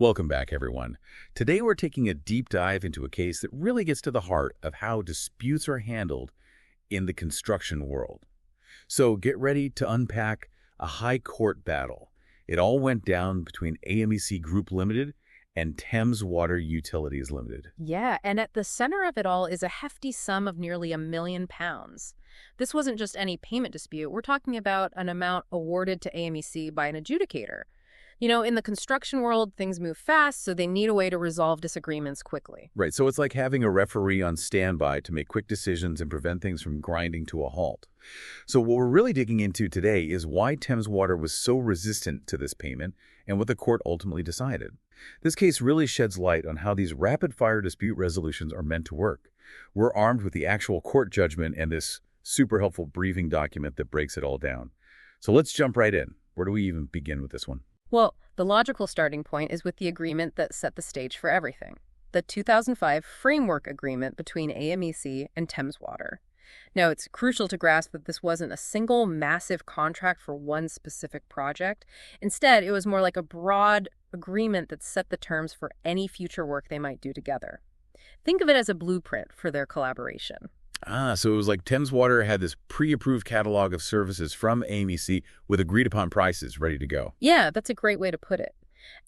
Welcome back, everyone. Today we're taking a deep dive into a case that really gets to the heart of how disputes are handled in the construction world. So get ready to unpack a high court battle. It all went down between AMEC Group Limited and Thames Water Utilities Limited. Yeah, and at the center of it all is a hefty sum of nearly £1 million. This wasn't just any payment dispute. We're talking about an amount awarded to AMEC by an adjudicator. You know, in the construction world, things move fast, so they need a way to resolve disagreements quickly. Right, so it's like having a referee on standby to make quick decisions and prevent things from grinding to a halt. So what we're really digging into today is why Thames Water was so resistant to this payment and what the court ultimately decided. This case really sheds light on how these rapid-fire dispute resolutions are meant to work. We're armed with the actual court judgment and this super helpful briefing document that breaks it all down. So let's jump right in. Where do we even begin with this one? Well, the logical starting point is with the agreement that set the stage for everything, the 2005 Framework Agreement between AMEC and Thames Water. Now, it's crucial to grasp that this wasn't a single massive contract for one specific project. Instead, it was more like a broad agreement that set the terms for any future work they might do together. Think of it as a blueprint for their collaboration. So it was like Thames Water had this pre-approved catalog of services from AMEC with agreed-upon prices ready to go. Yeah, that's a great way to put it.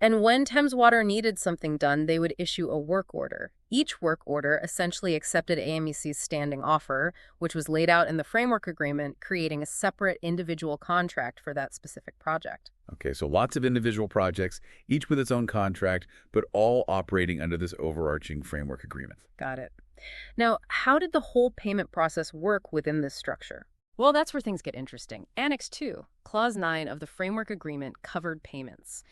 And when Thames Water needed something done, they would issue a work order. Each work order essentially accepted AMEC's standing offer, which was laid out in the framework agreement, creating a separate individual contract for that specific project. Okay, so lots of individual projects, each with its own contract, but all operating under this overarching framework agreement. Got it. Now, how did the whole payment process work within this structure? Well, that's where things get interesting. Annex 2, Clause 9 of the Framework Agreement covered payments.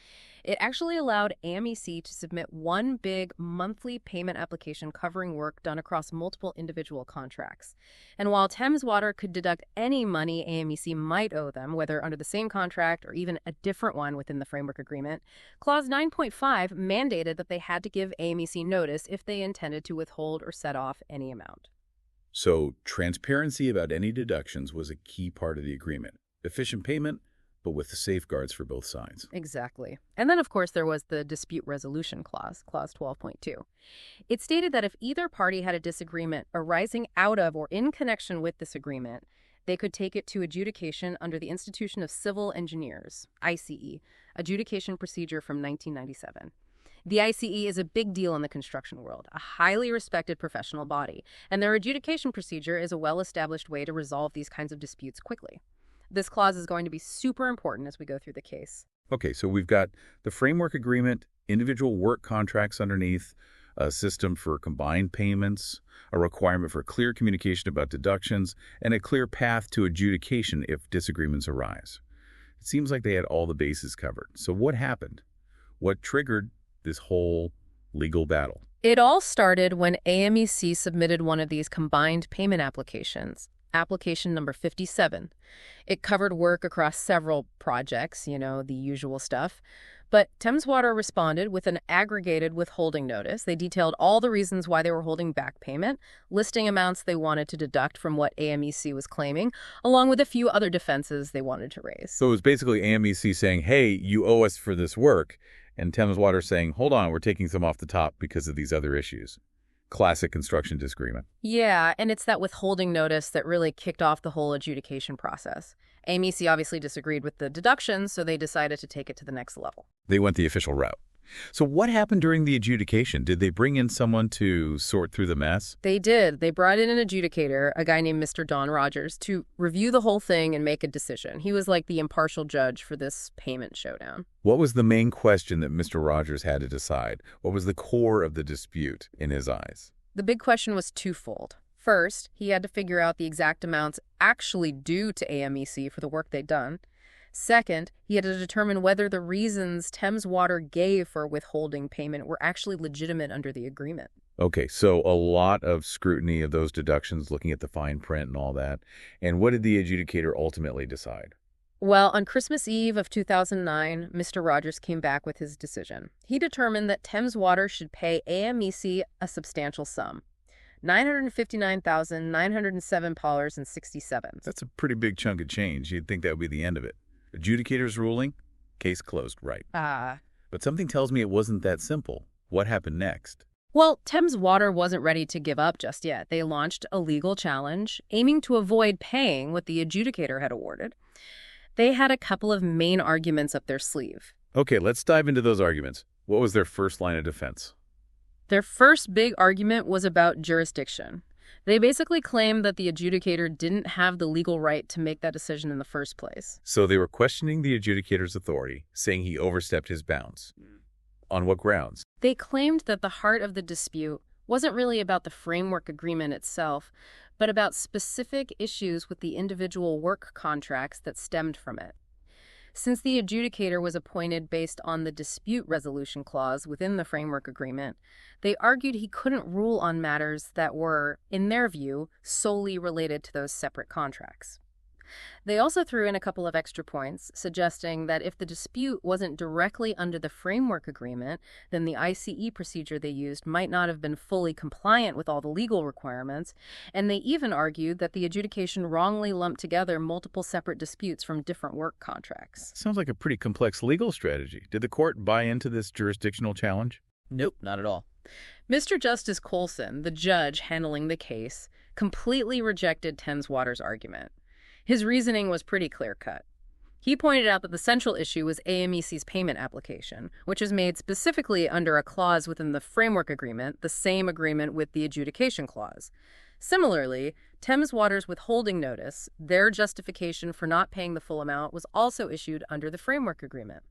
It actually allowed AMEC to submit one big monthly payment application covering work done across multiple individual contracts. And while Thames Water could deduct any money AMEC might owe them, whether under the same contract or even a different one within the Framework Agreement, Clause 9.5 mandated that they had to give AMEC notice if they intended to withhold or set off any amount. So transparency about any deductions was a key part of the agreement. Efficient payment, but with the safeguards for both sides. Exactly. And then, of course, there was the dispute resolution clause, Clause 12.2. It stated that if either party had a disagreement arising out of or in connection with this agreement, they could take it to adjudication under the Institution of Civil Engineers, ICE, adjudication procedure from 1997. The ICE is a big deal in the construction world, a highly respected professional body, and their adjudication procedure is a well-established way to resolve these kinds of disputes quickly. This clause is going to be super important as we go through the case. Okay, so we've got the framework agreement, individual work contracts underneath, a system for combined payments, a requirement for clear communication about deductions, and a clear path to adjudication if disagreements arise. It seems like they had all the bases covered. So what happened? What triggered this whole legal battle? It all started when AMEC submitted one of these combined payment applications. Application number 57. It covered work across several projects, you know, the usual stuff. But Thames Water responded with an aggregated withholding notice. They detailed all the reasons why they were holding back payment, listing amounts they wanted to deduct from what AMEC was claiming, along with a few other defenses they wanted to raise. So it was basically AMEC saying, hey, you owe us for this work, and Thames Water saying, hold on, we're taking some off the top because of these other issues. Classic construction disagreement. Yeah, and it's that withholding notice that really kicked off the whole adjudication process. AMEC obviously disagreed with the deductions, so they decided to take it to the next level. They went the official route. So what happened during the adjudication? Did they bring in someone to sort through the mess? They did. They brought in an adjudicator, a guy named Mr. Don Rogers, to review the whole thing and make a decision. He was like the impartial judge for this payment showdown. What was the main question that Mr. Rogers had to decide? What was the core of the dispute in his eyes? The big question was twofold. First, he had to figure out the exact amounts actually due to AMEC for the work they'd done. Second, he had to determine whether the reasons Thames Water gave for withholding payment were actually legitimate under the agreement. Okay, so a lot of scrutiny of those deductions, looking at the fine print and all that. And what did the adjudicator ultimately decide? Well, on Christmas Eve of 2009, Mr. Rogers came back with his decision. He determined that Thames Water should pay AMEC a substantial sum, $959,907.67. That's a pretty big chunk of change. You'd think that would be the end of it. Adjudicator's ruling, case closed, right? But something tells me it wasn't that simple. What happened next? Well, Thames Water wasn't ready to give up just yet. They launched a legal challenge, aiming to avoid paying what the adjudicator had awarded. They had a couple of main arguments up their sleeve. Okay, let's dive into those arguments. What was their first line of defense? Their first big argument was about jurisdiction. They basically claimed that the adjudicator didn't have the legal right to make that decision in the first place. So they were questioning the adjudicator's authority, saying he overstepped his bounds. On what grounds? They claimed that the heart of the dispute wasn't really about the framework agreement itself, but about specific issues with the individual work contracts that stemmed from it. Since the adjudicator was appointed based on the dispute resolution clause within the framework agreement, they argued he couldn't rule on matters that were, in their view, solely related to those separate contracts. They also threw in a couple of extra points, suggesting that if the dispute wasn't directly under the framework agreement, then the ICE procedure they used might not have been fully compliant with all the legal requirements, and they even argued that the adjudication wrongly lumped together multiple separate disputes from different work contracts. Sounds like a pretty complex legal strategy. Did the court buy into this jurisdictional challenge? Nope, not at all. Mr. Justice Colson, the judge handling the case, completely rejected Thames Water's argument. His reasoning was pretty clear-cut. He pointed out that the central issue was AMEC's payment application, which is made specifically under a clause within the framework agreement, the same agreement with the adjudication clause. Similarly, Thames Water's withholding notice, their justification for not paying the full amount, was also issued under the framework agreement.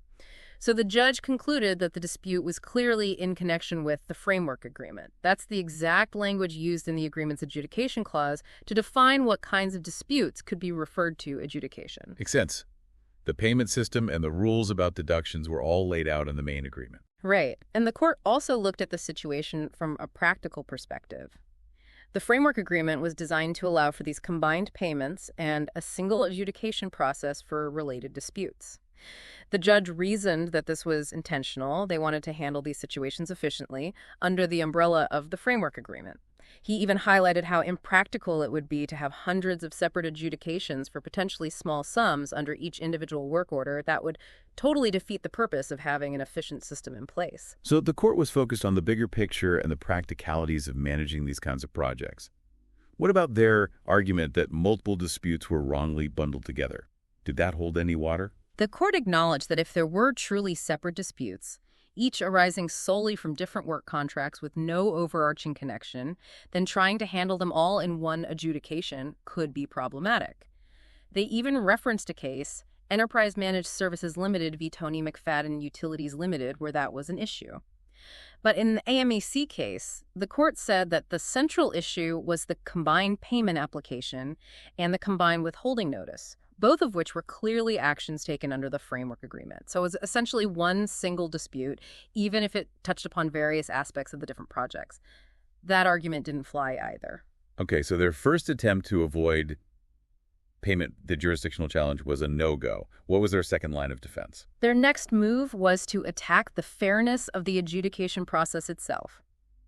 So the judge concluded that the dispute was clearly in connection with the framework agreement. That's the exact language used in the agreement's adjudication clause to define what kinds of disputes could be referred to adjudication. Makes sense. The payment system and the rules about deductions were all laid out in the main agreement. Right. And the court also looked at the situation from a practical perspective. The framework agreement was designed to allow for these combined payments and a single adjudication process for related disputes. The judge reasoned that this was intentional. They wanted to handle these situations efficiently under the umbrella of the framework agreement. He even highlighted how impractical it would be to have hundreds of separate adjudications for potentially small sums under each individual work order. That would totally defeat the purpose of having an efficient system in place. So the court was focused on the bigger picture and the practicalities of managing these kinds of projects. What about their argument that multiple disputes were wrongly bundled together? Did that hold any water? The court acknowledged that if there were truly separate disputes, each arising solely from different work contracts with no overarching connection, then trying to handle them all in one adjudication could be problematic. They even referenced a case, Enterprise Managed Services Limited v. Tony McFadden Utilities Limited, where that was an issue. But in the AMEC case, the court said that the central issue was the combined payment application and the combined withholding notice, both of which were clearly actions taken under the framework agreement. So it was essentially one single dispute, even if it touched upon various aspects of the different projects. That argument didn't fly either. Okay, so their first attempt to avoid payment, the jurisdictional challenge, was a no-go. What was their second line of defense? Their next move was to attack the fairness of the adjudication process itself.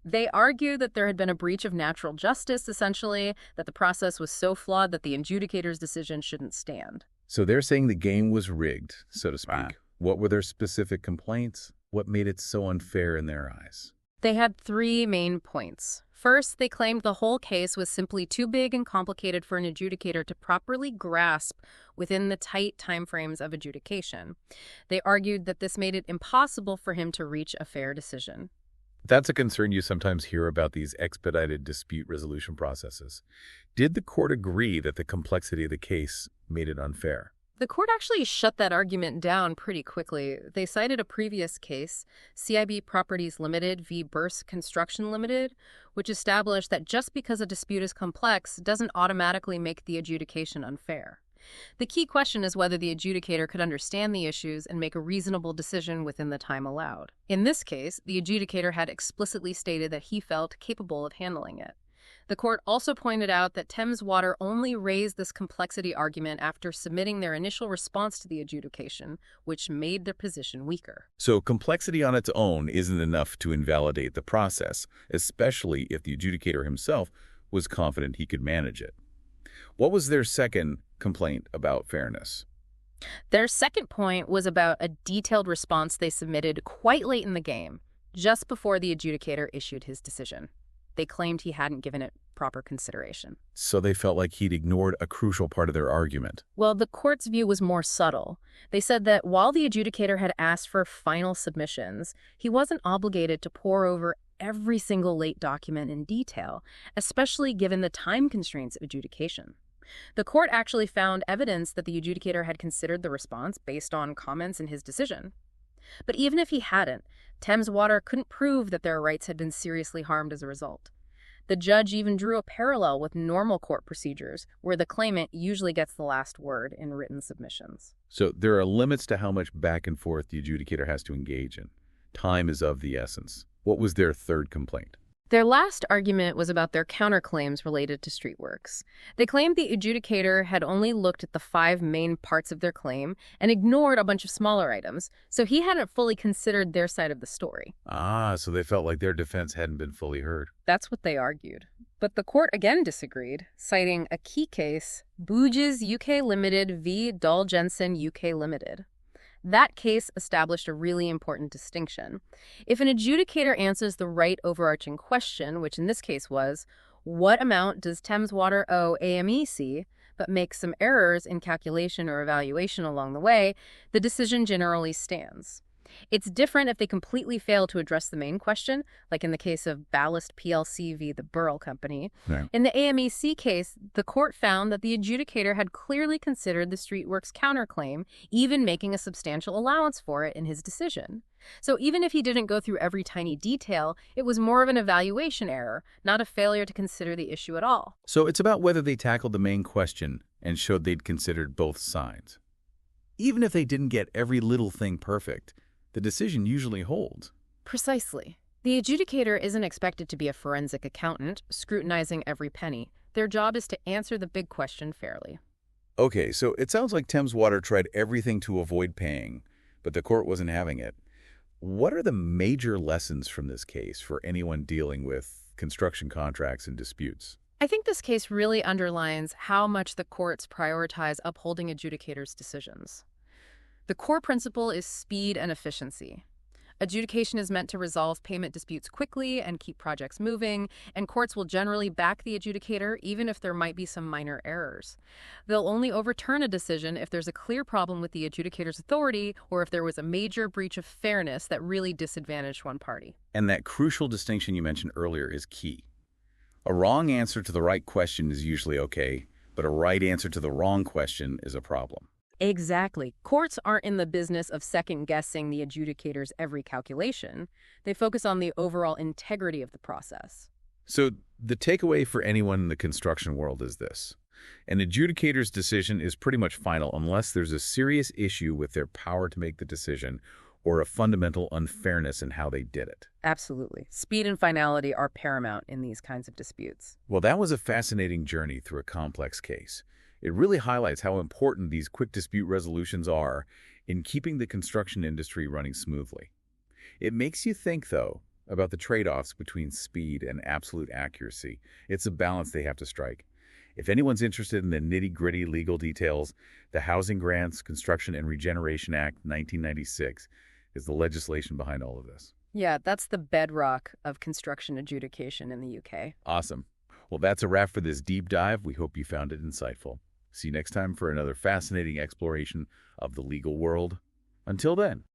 They argued that there had been a breach of natural justice, essentially, that the process was so flawed that the adjudicator's decision shouldn't stand. So they're saying the game was rigged, so to speak. Right. What were their specific complaints? What made it so unfair in their eyes? They had three main points. First, they claimed the whole case was simply too big and complicated for an adjudicator to properly grasp within the tight timeframes of adjudication. They argued that this made it impossible for him to reach a fair decision. That's a concern you sometimes hear about these expedited dispute resolution processes. Did the court agree that the complexity of the case made it unfair? The court actually shut that argument down pretty quickly. They cited a previous case, CIB Properties Limited v. Burse Construction Limited, which established that just because a dispute is complex doesn't automatically make the adjudication unfair. The key question is whether the adjudicator could understand the issues and make a reasonable decision within the time allowed. In this case, the adjudicator had explicitly stated that he felt capable of handling it. The court also pointed out that Thames Water only raised this complexity argument after submitting their initial response to the adjudication, which made their position weaker. So complexity on its own isn't enough to invalidate the process, especially if the adjudicator himself was confident he could manage it. What was their second complaint about fairness? Their second point was about a detailed response they submitted quite late in the game, just before the adjudicator issued his decision. They claimed he hadn't given it proper consideration. So they felt like he'd ignored a crucial part of their argument. Well, the court's view was more subtle. They said that while the adjudicator had asked for final submissions, he wasn't obligated to pore over every single late document in detail, especially given the time constraints of adjudication. The court actually found evidence that the adjudicator had considered the response based on comments in his decision. But even if he hadn't, Thames Water couldn't prove that their rights had been seriously harmed as a result. The judge even drew a parallel with normal court procedures, where the claimant usually gets the last word in written submissions. So there are limits to how much back and forth the adjudicator has to engage in. Time is of the essence. What was their third complaint? Their last argument was about their counterclaims related to streetworks. They claimed the adjudicator had only looked at the 5 main parts of their claim and ignored a bunch of smaller items, so he hadn't fully considered their side of the story. So they felt like their defense hadn't been fully heard. That's what they argued. But the court again disagreed, citing a key case, Booges UK Limited v. Dahl Jensen UK Limited. That case established a really important distinction. If an adjudicator answers the right overarching question, which in this case was, what amount does Thames Water owe AMEC, but makes some errors in calculation or evaluation along the way, the decision generally stands. It's different if they completely fail to address the main question, like in the case of Ballast PLC v. the Burrell Company. Right. In the AMEC case, the court found that the adjudicator had clearly considered the Streetworks counterclaim, even making a substantial allowance for it in his decision. So even if he didn't go through every tiny detail, it was more of an evaluation error, not a failure to consider the issue at all. So it's about whether they tackled the main question and showed they'd considered both sides. Even if they didn't get every little thing perfect, the decision usually holds. Precisely. The adjudicator isn't expected to be a forensic accountant, scrutinizing every penny. Their job is to answer the big question fairly. Okay, so it sounds like Thames Water tried everything to avoid paying, but the court wasn't having it. What are the major lessons from this case for anyone dealing with construction contracts and disputes? I think this case really underlines how much the courts prioritize upholding adjudicators' decisions. The core principle is speed and efficiency. Adjudication is meant to resolve payment disputes quickly and keep projects moving, and courts will generally back the adjudicator even if there might be some minor errors. They'll only overturn a decision if there's a clear problem with the adjudicator's authority or if there was a major breach of fairness that really disadvantaged one party. And that crucial distinction you mentioned earlier is key. A wrong answer to the right question is usually okay, but a right answer to the wrong question is a problem. Exactly. Courts aren't in the business of second-guessing the adjudicator's every calculation. They focus on the overall integrity of the process. So the takeaway for anyone in the construction world is this. An adjudicator's decision is pretty much final unless there's a serious issue with their power to make the decision or a fundamental unfairness in how they did it. Absolutely. Speed and finality are paramount in these kinds of disputes. Well, that was a fascinating journey through a complex case. It really highlights how important these quick dispute resolutions are in keeping the construction industry running smoothly. It makes you think, though, about the trade-offs between speed and absolute accuracy. It's a balance they have to strike. If anyone's interested in the nitty-gritty legal details, the Housing Grants, Construction and Regeneration Act 1996 is the legislation behind all of this. Yeah, that's the bedrock of construction adjudication in the UK. Awesome. Well, that's a wrap for this deep dive. We hope you found it insightful. See you next time for another fascinating exploration of the legal world. Until then.